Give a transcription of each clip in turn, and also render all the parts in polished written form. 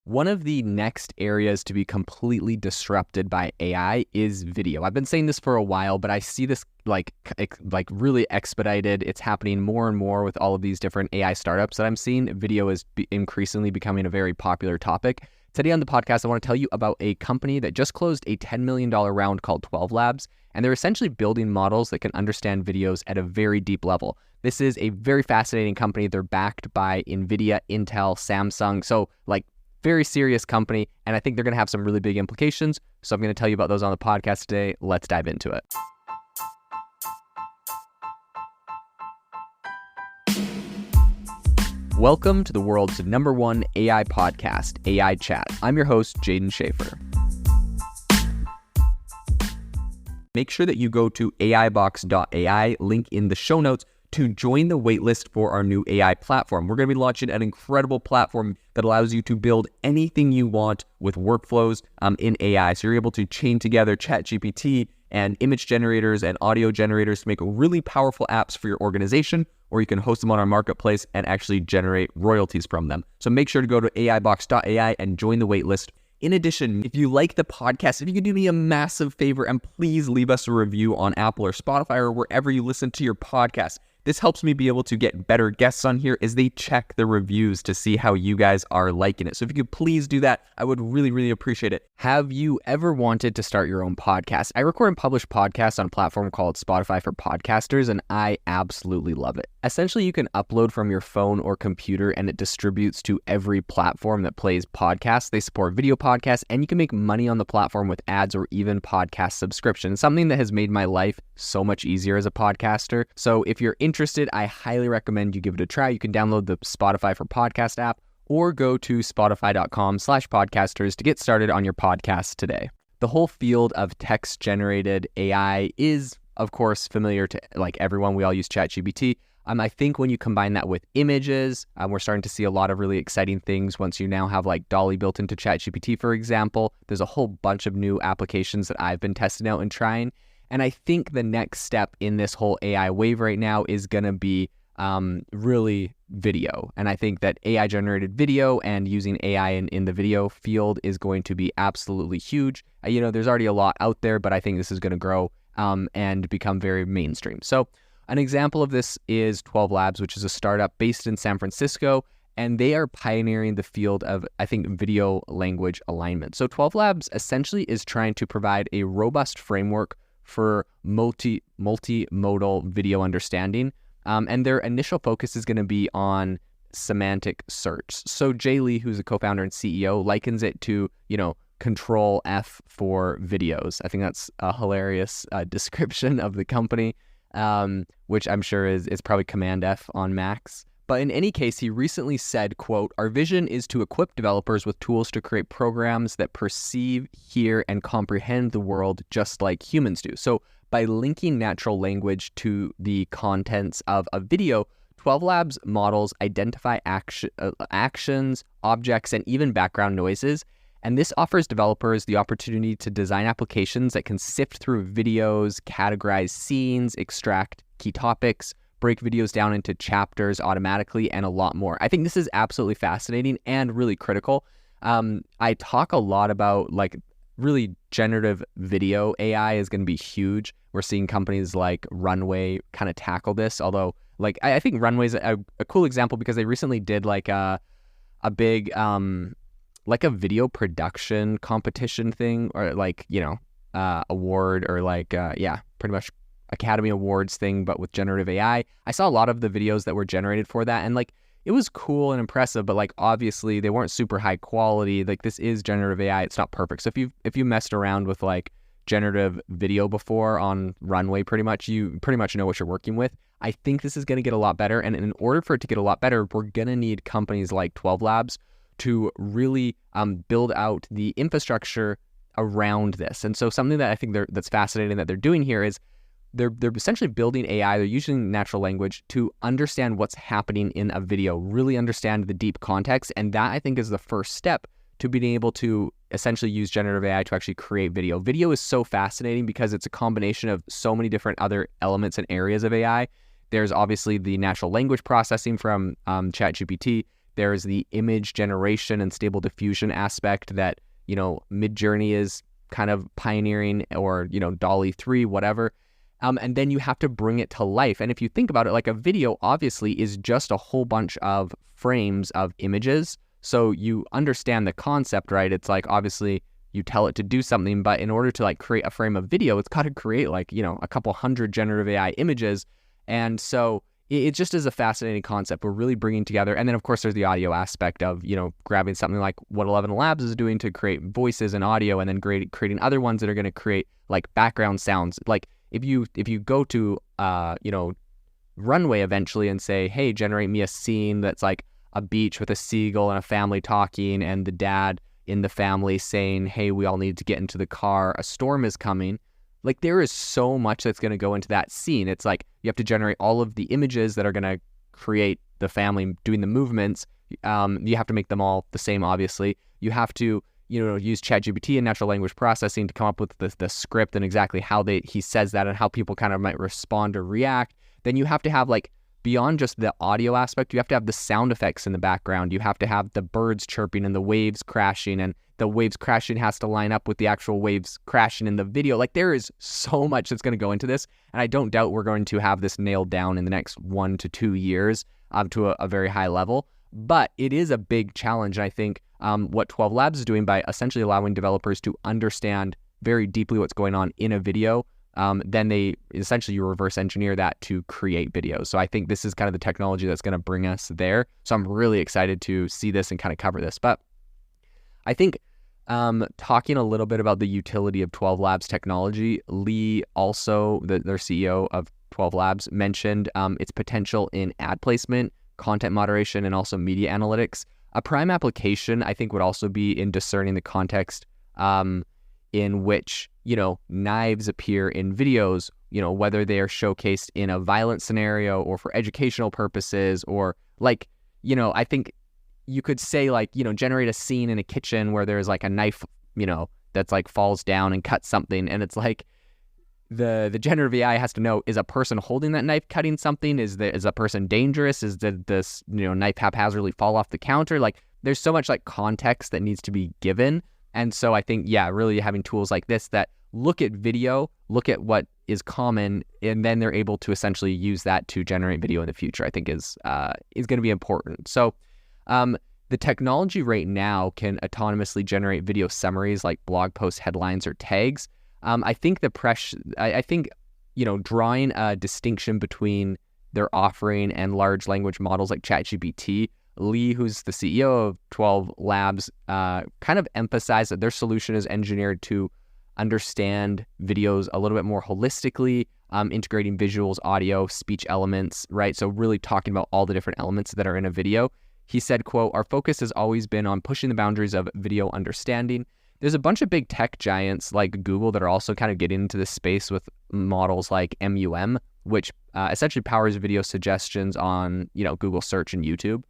One of the next areas to be completely disrupted by AI is video. I've been saying this for a while, but I see this like really expedited. It's happening more and more with all of these different AI startups that I'm seeing. Video is increasingly becoming a very popular topic. Today on the podcast, I want to tell you about a company that just closed a $10 million round called 12 Labs, and they're essentially building models that can understand videos at a very deep level. This is a very fascinating company. They're backed by NVIDIA, Intel, Samsung, so very serious company, and I think they're going to have some really big implications. So I'm going to tell you about those on the podcast today. Let's dive into it. Welcome to the world's #1 AI podcast, AI Chat. I'm your host, Jaden Schaefer. Make sure that you go to aibox.ai, link in the show notes, to join the waitlist for our new AI platform. We're going to be launching an incredible platform that allows you to build anything you want with workflows in AI. So you're able to chain together ChatGPT and image generators and audio generators to make really powerful apps for your organization, or you can host them on our marketplace and actually generate royalties from them. So make sure to go to aibox.ai and join the waitlist. In addition, if you like the podcast, if you could do me a massive favor and please leave us a review on Apple or Spotify or wherever you listen to your podcast. This helps me be able to get better guests on here as they check the reviews to see how you guys are liking it. So if you could please do that, I would really, really appreciate it. Have you ever wanted to start your own podcast? I record and publish podcasts on a platform called Spotify for Podcasters, and I absolutely love it. Essentially, you can upload from your phone or computer, and it distributes to every platform that plays podcasts. They support video podcasts, and you can make money on the platform with ads or even podcast subscriptions, something that has made my life so much easier as a podcaster. So if you're interested, I highly recommend you give it a try. You can download the Spotify for Podcast app or go to spotify.com/podcasters to get started on your podcast today. The whole field of text-generated AI is, of course, familiar to everyone. We all use ChatGPT. I think when you combine that with images, we're starting to see a lot of really exciting things once you now have DALL-E built into ChatGPT, for example. There's a whole bunch of new applications that I've been testing out and trying. And I think the next step in this whole AI wave right now is going to be really video. And I think that AI-generated video and using AI in the video field is going to be absolutely huge. There's already a lot out there, but I think this is going to grow and become very mainstream. So an example of this is 12 Labs, which is a startup based in San Francisco, and they are pioneering the field of, I think, video language alignment. So 12 Labs essentially is trying to provide a robust framework for multimodal video understanding. And their initial focus is going to be on semantic search. So Jay Lee, who's a co-founder and CEO, likens it to, Control F for videos. I think that's a hilarious description of the company, which I'm sure is probably Command F on Macs. But in any case, he recently said, quote, "Our vision is to equip developers with tools to create programs that perceive, hear, and comprehend the world just like humans do." So by linking natural language to the contents of a video, 12 Labs models identify actions, objects, and even background noises. And this offers developers the opportunity to design applications that can sift through videos, categorize scenes, extract key topics, break videos down into chapters automatically, and a lot more. I think this is absolutely fascinating and really critical. I talk a lot about really generative video AI is going to be huge. We're seeing companies like Runway kind of tackle this, although I think Runway is a cool example because they recently did a big a video production competition thing, or award, or pretty much Academy Awards thing, but with generative AI. I saw a lot of the videos that were generated for that, and it was cool and impressive, but obviously they weren't super high quality. This is generative AI; it's not perfect. So if you messed around with generative video before on Runway, you pretty much know what you're working with. I think this is going to get a lot better, and in order for it to get a lot better, we're going to need companies like 12 Labs to really build out the infrastructure around this. And so something that I think that's fascinating that they're doing here is they're essentially building AI. They're using natural language to understand what's happening in a video, really understand the deep context. And that, I think, is the first step to being able to essentially use generative AI to actually create video. Video is so fascinating because it's a combination of so many different other elements and areas of AI. There's obviously the natural language processing from ChatGPT. There's the image generation and stable diffusion aspect that, Midjourney is kind of pioneering, or, DALL-E 3, whatever. And then you have to bring it to life. And if you think about it, like a video obviously is just a whole bunch of frames of images. So you understand the concept, right? It's like, obviously you tell it to do something, but in order to like create a frame of video, it's got to create like, a couple hundred generative AI images. And so it just is a fascinating concept. We're really bringing together. And then of course there's the audio aspect of, grabbing something like what 11 Labs is doing to create voices and audio, and then creating other ones that are going to create like background sounds. Like if you go to, Runway eventually and say, hey, generate me a scene that's like a beach with a seagull and a family talking, and the dad in the family saying, hey, we all need to get into the car, a storm is coming. Like there is so much that's going to go into that scene. It's like you have to generate all of the images that are going to create the family doing the movements. You have to make them all the same, obviously. You have to, use ChatGPT and natural language processing to come up with the script and exactly how he says that and how people kind of might respond or react. Then you have to have like, beyond just the audio aspect, you have to have the sound effects in the background. You have to have the birds chirping and the waves crashing, and the waves crashing has to line up with the actual waves crashing in the video. Like there is so much that's going to go into this. And I don't doubt we're going to have this nailed down in the next 1 to 2 years to a very high level. But it is a big challenge. And I think what 12 Labs is doing by essentially allowing developers to understand very deeply what's going on in a video, then they essentially reverse engineer that to create videos. So I think this is kind of the technology that's going to bring us there. So I'm really excited to see this and kind of cover this. But I think talking a little bit about the utility of 12 Labs technology, Lee also, their CEO of 12 Labs, mentioned its potential in ad placement, content moderation, and also media analytics. A prime application, I think, would also be in discerning the context in which, knives appear in videos, whether they are showcased in a violent scenario or for educational purposes, or like, I think you could say like, generate a scene in a kitchen where there's like a knife, that's like falls down and cuts something. And it's like the generative AI has to know, is a person holding that knife cutting something? Is a person dangerous? Did this, knife haphazardly fall off the counter? Like there's so much like context that needs to be given. And so I think, really having tools like this that look at video, look at what is common, and then they're able to essentially use that to generate video in the future, I think is going to be important. So the technology right now can autonomously generate video summaries like blog post headlines or tags. I think drawing a distinction between their offering and large language models like ChatGPT, Lee, who's the CEO of 12 Labs, kind of emphasized that their solution is engineered to understand videos a little bit more holistically, integrating visuals, audio, speech elements, right? So really talking about all the different elements that are in a video. He said, quote, "Our focus has always been on pushing the boundaries of video understanding. There's a bunch of big tech giants like Google that are also kind of getting into this space with models like MUM, which essentially powers video suggestions on, Google search and YouTube.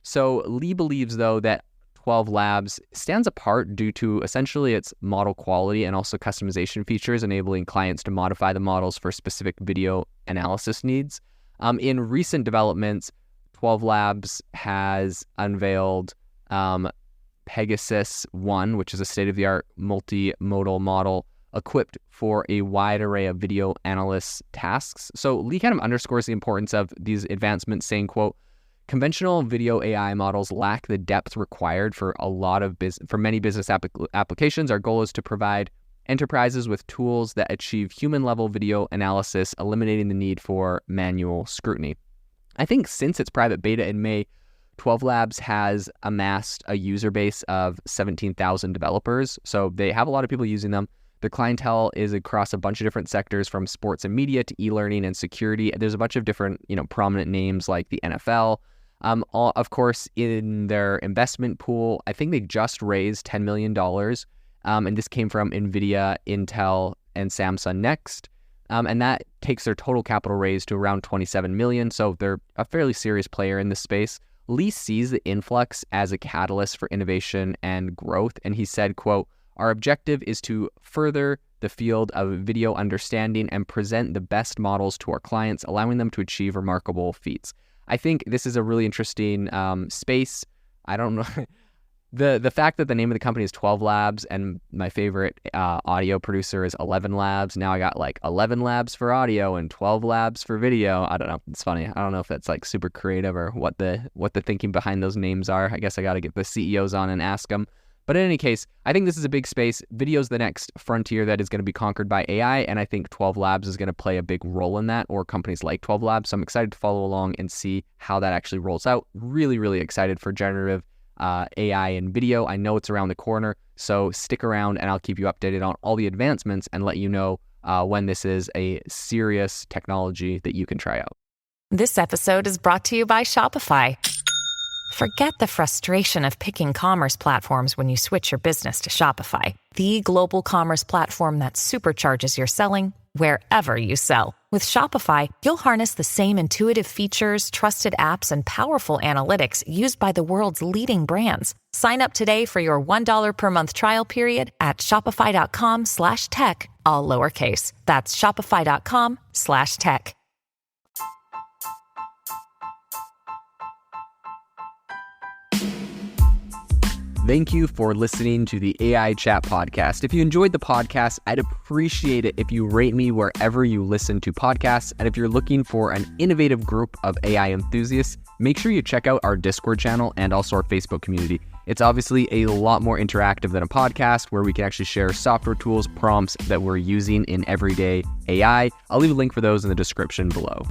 So Lee believes, though, that 12 Labs stands apart due to essentially its model quality and also customization features, enabling clients to modify the models for specific video analysis needs. In recent developments, 12 Labs has unveiled Pegasus 1, which is a state-of-the-art multimodal model equipped for a wide array of video analyst tasks. So Lee kind of underscores the importance of these advancements, saying, quote, "Conventional video AI models lack the depth required for many business applications. Our goal is to provide enterprises with tools that achieve human-level video analysis, eliminating the need for manual scrutiny." I think since its private beta in May, 12 Labs has amassed a user base of 17,000 developers. So they have a lot of people using them. Their clientele is across a bunch of different sectors, from sports and media to e-learning and security. There's a bunch of different, prominent names like the NFL. Of course, in their investment pool, I think they just raised $10 million. And this came from NVIDIA, Intel, and Samsung Next. And that takes their total capital raise to around $27 million. So they're a fairly serious player in this space. Lee sees the influx as a catalyst for innovation and growth. And he said, quote, "Our objective is to further the field of video understanding and present the best models to our clients, allowing them to achieve remarkable feats." I think this is a really interesting space. I don't know. The fact that the name of the company is 12 Labs and my favorite audio producer is 11 Labs. Now I got like 11 Labs for audio and 12 Labs for video. I don't know. It's funny. I don't know if that's like super creative or what the thinking behind those names are. I guess I got to get the CEOs on and ask them. But in any case, I think this is a big space. Video is the next frontier that is going to be conquered by AI, and I think 12 Labs is going to play a big role in that, or companies like 12 Labs. So I'm excited to follow along and see how that actually rolls out. Really, really excited for generative AI and video. I know it's around the corner, so stick around and I'll keep you updated on all the advancements and let you know when this is a serious technology that you can try out. This episode is brought to you by Shopify. Forget the frustration of picking commerce platforms when you switch your business to Shopify, the global commerce platform that supercharges your selling wherever you sell. With Shopify, you'll harness the same intuitive features, trusted apps, and powerful analytics used by the world's leading brands. Sign up today for your $1 per month trial period at shopify.com/tech, all lowercase. That's shopify.com/tech. Thank you for listening to the AI Chat Podcast. If you enjoyed the podcast, I'd appreciate it if you rate me wherever you listen to podcasts. And if you're looking for an innovative group of AI enthusiasts, make sure you check out our Discord channel and also our Facebook community. It's obviously a lot more interactive than a podcast where we can actually share software tools, prompts that we're using in everyday AI. I'll leave a link for those in the description below.